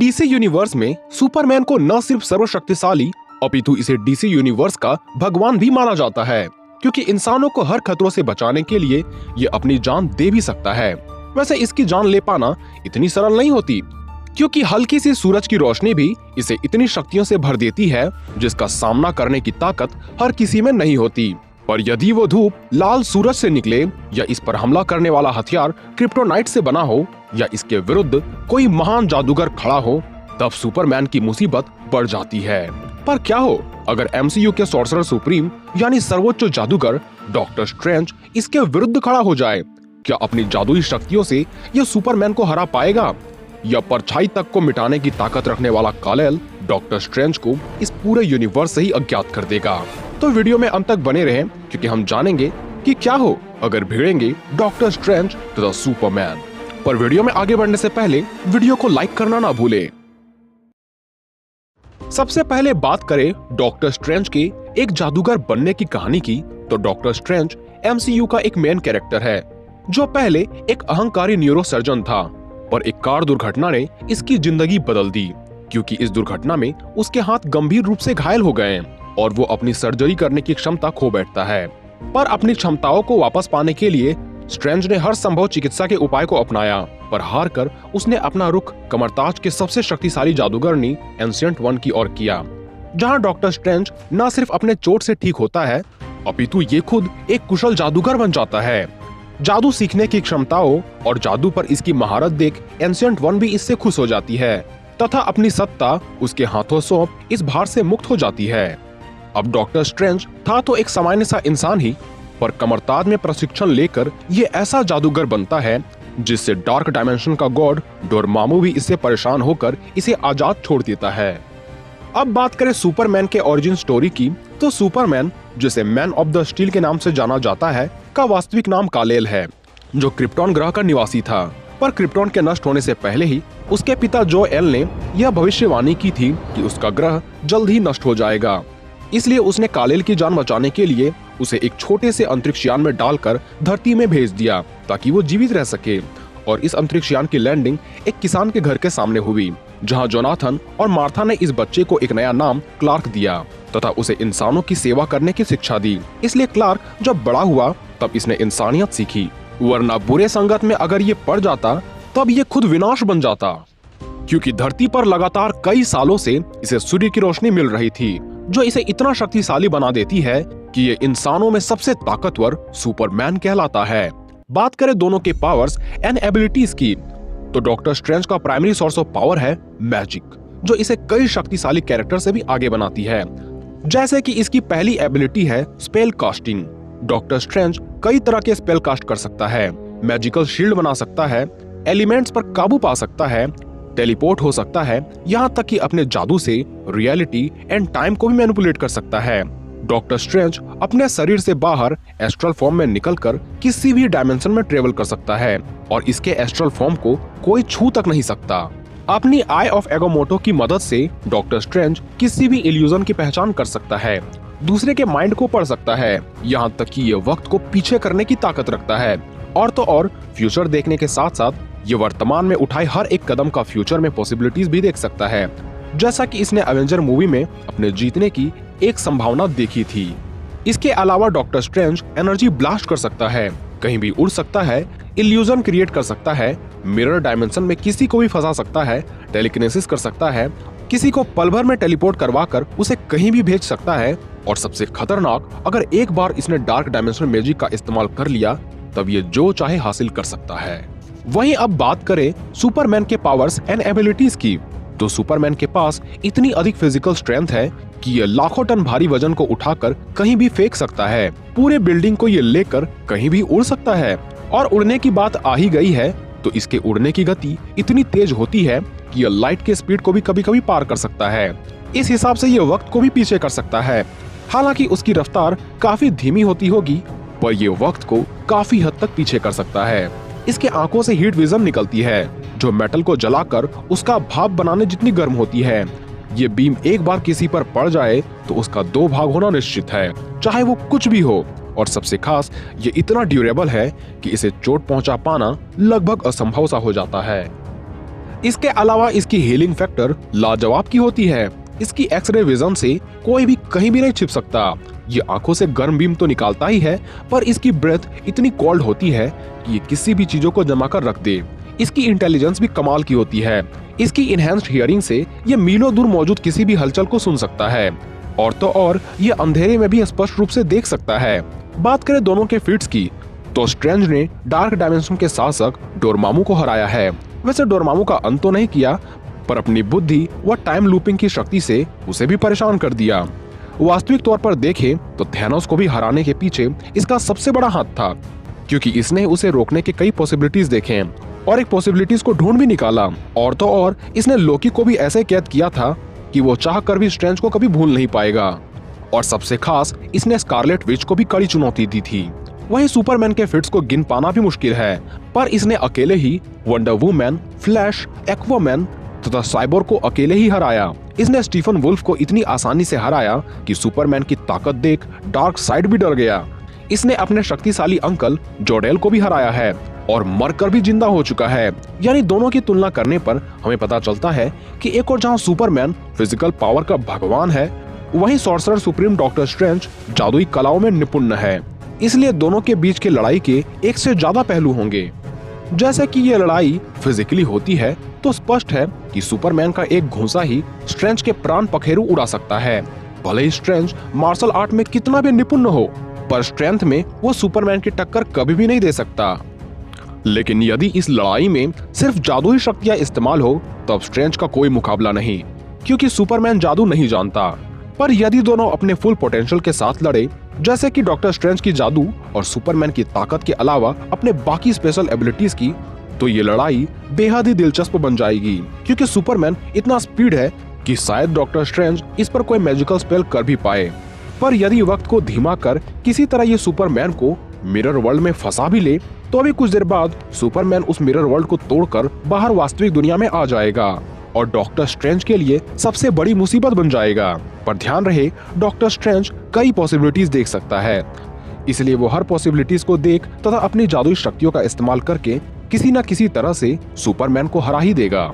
DC universe में Superman को न सिर्फ सर्वशक्तिशाली अपितु इसे डीसी यूनिवर्स का भगवान भी माना जाता है, क्योंकि इंसानों को हर खतरों से बचाने के लिए ये अपनी जान दे भी सकता है। वैसे इसकी जान ले पाना इतनी सरल नहीं होती, क्योंकि हल्की सी सूरज की रोशनी भी इसे इतनी शक्तियों से भर देती है जिसका सामना करने की ताकत हर किसी में नहीं होती। पर यदि वो धूप लाल सूरज से निकले या इस पर हमला करने वाला हथियार क्रिप्टोनाइट से बना हो या इसके विरुद्ध कोई महान जादूगर खड़ा हो, तब सुपरमैन की मुसीबत बढ़ जाती है। पर क्या हो अगर एमसीयू के सॉर्सरर सुप्रीम यानी सर्वोच्च जादूगर डॉक्टर स्ट्रेंज इसके विरुद्ध खड़ा हो जाए? क्या अपनी जादुई शक्तियों से यह सुपरमैन को हरा पाएगा, या परछाई तक को मिटाने की ताकत रखने वाला कालेल डॉक्टर स्ट्रेंज को इस पूरे यूनिवर्स से ही अज्ञात कर देगा? तो वीडियो में अंत तक बने रहें, क्योंकि हम जानेंगे कि क्या हो अगर भिड़ेंगे डॉक्टर स्ट्रेंज तथा सुपरमैन। पर वीडियो में आगे बढ़ने से पहले वीडियो को लाइक करना ना भूले। सबसे पहले बात करें डॉक्टर स्ट्रेंज के एक जादूगर बनने की कहानी की, तो डॉक्टर स्ट्रेंज एमसीयू का एक मेन कैरेक्टर है जो पहले एक अहंकारी न्यूरोसर्जन था, पर एक कार दुर्घटना ने इसकी जिंदगी बदल दी, क्योंकि इस दुर्घटना में उसके हाथ गंभीर रूप से घायल हो गए और वो अपनी सर्जरी करने की क्षमता खो बैठता है। पर अपनी क्षमताओं को वापस पाने के लिए स्ट्रेंज ने हर संभव चिकित्सा के उपाय को अपनाया, पर हार कर उसने अपना रुख कमरताज के सबसे शक्तिशाली जादूगरनी एंशिएंट वन की ओर किया, जहां डॉक्टर स्ट्रेंज न सिर्फ अपने चोट से ठीक होता है अपितु ये खुद एक कुशल जादूगर बन जाता है। जादू सीखने की क्षमताओं और जादू पर इसकी महारत देख एंशिएंट वन भी इससे खुश हो जाती है तथा अपनी सत्ता उसके हाथों सौंप इस भार से मुक्त हो जाती है। अब डॉक्टर स्ट्रेंज था तो एक सामान्य सा इंसान ही, पर कमरताज में प्रशिक्षण लेकर ये ऐसा जादूगर बनता है जिससे डार्क डायमेंशन का गॉड डोरमामू भी इससे परेशान होकर इसे आजाद छोड़ देता है। अब बात करें सुपरमैन के ओरिजिन स्टोरी की, तो सुपरमैन, जिसे मैन ऑफ द स्टील के नाम से जाना जाता है, का वास्तविक नाम कालेल है, जो क्रिप्टॉन ग्रह का निवासी था। पर क्रिप्टॉन के नष्ट होने से पहले ही उसके पिता जो-एल ने यह भविष्यवाणी की थी कि उसका ग्रह जल्द ही नष्ट हो जाएगा। इसलिए उसने कालेल की जान बचाने के लिए उसे एक छोटे से अंतरिक्ष यान में डालकर धरती में भेज दिया ताकि वो जीवित रह सके। और इस अंतरिक्ष यान की लैंडिंग एक किसान के घर के सामने हुई, जहां जोनाथन और मार्था ने इस बच्चे को एक नया नाम क्लार्क दिया तथा उसे इंसानों की सेवा करने की शिक्षा दी। इसलिए क्लार्क जब बड़ा हुआ तब इसने इंसानियत सीखी, वरना बुरे संगत में अगर ये पड़ जाता तब ये खुद विनाश बन जाता, क्योंकि धरती पर लगातार कई सालों से इसे सूर्य की रोशनी मिल रही थी, जो इसे इतना शक्तिशाली बना देती है कि ये इंसानों में सबसे ताकतवर सुपरमैन कहलाता है। बात करें दोनों के पावर्स एंड एबिलिटीज की, तो डॉक्टर स्ट्रेंज का प्राइमरी सोर्स ऑफ पावर है मैजिक, जो इसे कई शक्तिशाली कैरेक्टर से भी आगे बनाती है। जैसे कि इसकी पहली एबिलिटी है स्पेल कास्टिंग। डॉक्टर स्ट्रेंज कई तरह के स्पेल कास्ट कर सकता है, मैजिकल शील्ड बना सकता है, एलिमेंट्स पर काबू पा सकता है, टेलीपोर्ट हो सकता है, यहाँ तक कि अपने जादू से रियलिटी एंड टाइम को भी मैनिपुलेट कर सकता है। डॉक्टर स्ट्रेंज अपने शरीर से बाहर एस्ट्रल फॉर्म में निकलकर किसी भी डायमेंशन में ट्रेवल कर सकता है और इसके एस्ट्रल फॉर्म को कोई छू तक नहीं सकता। अपनी आई ऑफ एगोमोटो की मदद से डॉक्टर स्ट्रेंज किसी भी इल्यूजन की पहचान कर सकता है, दूसरे के माइंड को पढ़ सकता है, यहाँ तक कि ये वक्त को पीछे करने की ताकत रखता है। और तो और फ्यूचर देखने के साथ साथ ये वर्तमान में उठाए हर एक कदम का फ्यूचर में पॉसिबिलिटीज भी देख सकता है, जैसा कि इसने एवेंजर मूवी में अपने जीतने की एक संभावना देखी थी। इसके अलावा डॉक्टर स्ट्रेंज एनर्जी ब्लास्ट कर सकता है, कहीं भी उड़ सकता है, इल्यूजन क्रिएट कर सकता है, मिरर डायमेंशन में किसी को भी फंसा सकता है, टेलीकिनेसिस कर सकता है, किसी को पल भर में टेलीपोर्ट करवाकर उसे कहीं भी भेज सकता है, और सबसे खतरनाक, अगर एक बार इसने डार्क डायमेंशन मैजिक का इस्तेमाल कर लिया तब ये जो चाहे हासिल कर सकता है। वहीं अब बात करें सुपरमैन के पावर्स एंड एबिलिटीज की, तो सुपरमैन के पास इतनी अधिक फिजिकल स्ट्रेंथ है कि ये लाखों टन भारी वजन को उठाकर कहीं भी फेंक सकता है, पूरे बिल्डिंग को ये लेकर कहीं भी उड़ सकता है। और उड़ने की बात आ ही गई है तो इसके उड़ने की गति इतनी तेज होती है कि ये लाइट के स्पीड को भी कभी कभी पार कर सकता है। इस हिसाब से ये वक्त को भी पीछे कर सकता है। हालांकि उसकी रफ्तार काफी धीमी होती होगी, पर ये वक्त को काफी हद तक पीछे कर सकता है। इसके आंखों से हीट विजन निकलती है, जो मेटल को जलाकर उसका भाप बनाने जितनी गर्म होती है। ये बीम एक बार किसी पर पड़ जाए तो उसका 2 भाग होना निश्चित है, चाहे वो कुछ भी हो। और सबसे खास, ये इतना ड्यूरेबल है कि इसे चोट पहुंचा पाना लगभग असंभव सा हो जाता है। इसके अलावा इसकी हीलिंग फैक्टर लाजवाब की होती है। इसकी एक्सरे विजन से कोई भी कहीं भी नहीं छिप सकता। ये आंखों से गर्म बीम तो निकालता ही है, पर इसकी ब्रेथ इतनी कोल्ड होती है कि ये किसी भी चीजों को जमा कर रख दे। इसकी इंटेलिजेंस भी कमाल की होती है। इसकी इनहेंस्ड हियरिंग से ये मीलों दूर मौजूद किसी भी हलचल को सुन सकता है, और तो और ये अंधेरे में भी स्पष्ट रूप से देख सकता है। बात करें दोनों के फीट्स की, तो स्ट्रेंज ने डार्क डायमेंशन के शासक डोरमामू को हराया है। वैसे डोरमामू का अंत तो नहीं किया, पर अपनी बुद्धि व टाइम लूपिंग की शक्ति से उसे भी परेशान कर दिया। वास्तविक तौर पर देखें तो थैनोस को भी हराने के पीछे इसका सबसे बड़ा हाथ था, क्योंकि इसने उसे रोकने के कई पॉसिबिलिटीज देखे और एक पॉसिबिलिटीज को ढूंढ भी निकाला। और तो और इसने लोकी को भी ऐसे कैद किया था कि वो चाह कर भी स्ट्रेंज को कभी भूल नहीं पाएगा। और सबसे खास, इसने स्कारलेट विच को भी कड़ी चुनौती दी थी। वहीं सुपरमैन के फिट्स को गिन पाना भी मुश्किल है, पर इसने अकेले ही वंडर वुमैन, फ्लैश, एक्वामैन तथा साइबोर्ग को अकेले ही हराया। इसने स्टीफन वुल्फ को इतनी आसानी से हराया कि सुपरमैन की ताकत देख डार्क साइड भी डर गया। इसने अपने शक्तिशाली अंकल जोडेल को भी हराया है और मरकर भी जिंदा हो चुका है। यानी दोनों की तुलना करने पर हमें पता चलता है कि एक और जहां सुपरमैन फिजिकल पावर का भगवान है, वहीं सॉर्सरर सुप्रीम डॉक्टर स्ट्रेंज जादुई कलाओं में निपुण है। इसलिए दोनों के बीच की लड़ाई के एक से ज्यादा पहलू होंगे। जैसे कि ये लड़ाई फिजिकली होती है, तो स्पष्ट है कि सुपरमैन का एक घूंसा ही स्ट्रेंज के प्राण पखेरु उड़ा सकता है। भले ही स्ट्रेंज मार्शल आर्ट में कितना भी निपुण हो, पर स्ट्रेंथ में वो सुपरमैन की टक्कर कभी भी नहीं दे सकता। लेकिन यदि इस लड़ाई में सिर्फ जादुई शक्तियां इस्तेमाल हो, तब स्ट्रेंज का कोई मुकाबला नहीं, क्योंकि सुपरमैन जादू नहीं जानता। पर यदि दोनों अपने फुल पोटेंशियल के साथ लड़े, जैसे कि डॉक्टर स्ट्रेंज की जादू और सुपरमैन की ताकत के अलावा अपने बाकी स्पेशल एबिलिटीज की, तो ये लड़ाई बेहद ही दिलचस्प बन जाएगी। क्योंकि सुपरमैन इतना स्पीड है कि शायद डॉक्टर स्ट्रेंज इस पर कोई मैजिकल स्पेल कर भी पाए। पर यदि वक्त को धीमा कर किसी तरह ये सुपरमैन को मिरर वर्ल्ड में फंसा भी ले, तो अभी कुछ देर बाद सुपरमैन उस मिरर वर्ल्ड को तोड़कर बाहर वास्तविक दुनिया में आ जाएगा और डॉक्टर स्ट्रेंज के लिए सबसे बड़ी मुसीबत बन जाएगा। पर ध्यान रहे, डॉक्टर स्ट्रेंज कई पॉसिबिलिटीज देख सकता है, इसलिए वो हर पॉसिबिलिटीज को देख तथा अपनी जादुई शक्तियों का इस्तेमाल करके किसी न किसी तरह से सुपरमैन को हरा ही देगा।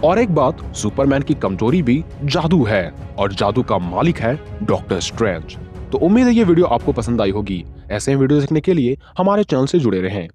और एक बात, सुपरमैन की कमजोरी भी जादू है और जादू का मालिक है डॉक्टर स्ट्रेंज। तो उम्मीद है ये वीडियो आपको पसंद आई होगी। ऐसे वीडियो देखने के लिए हमारे चैनल से जुड़े रहें।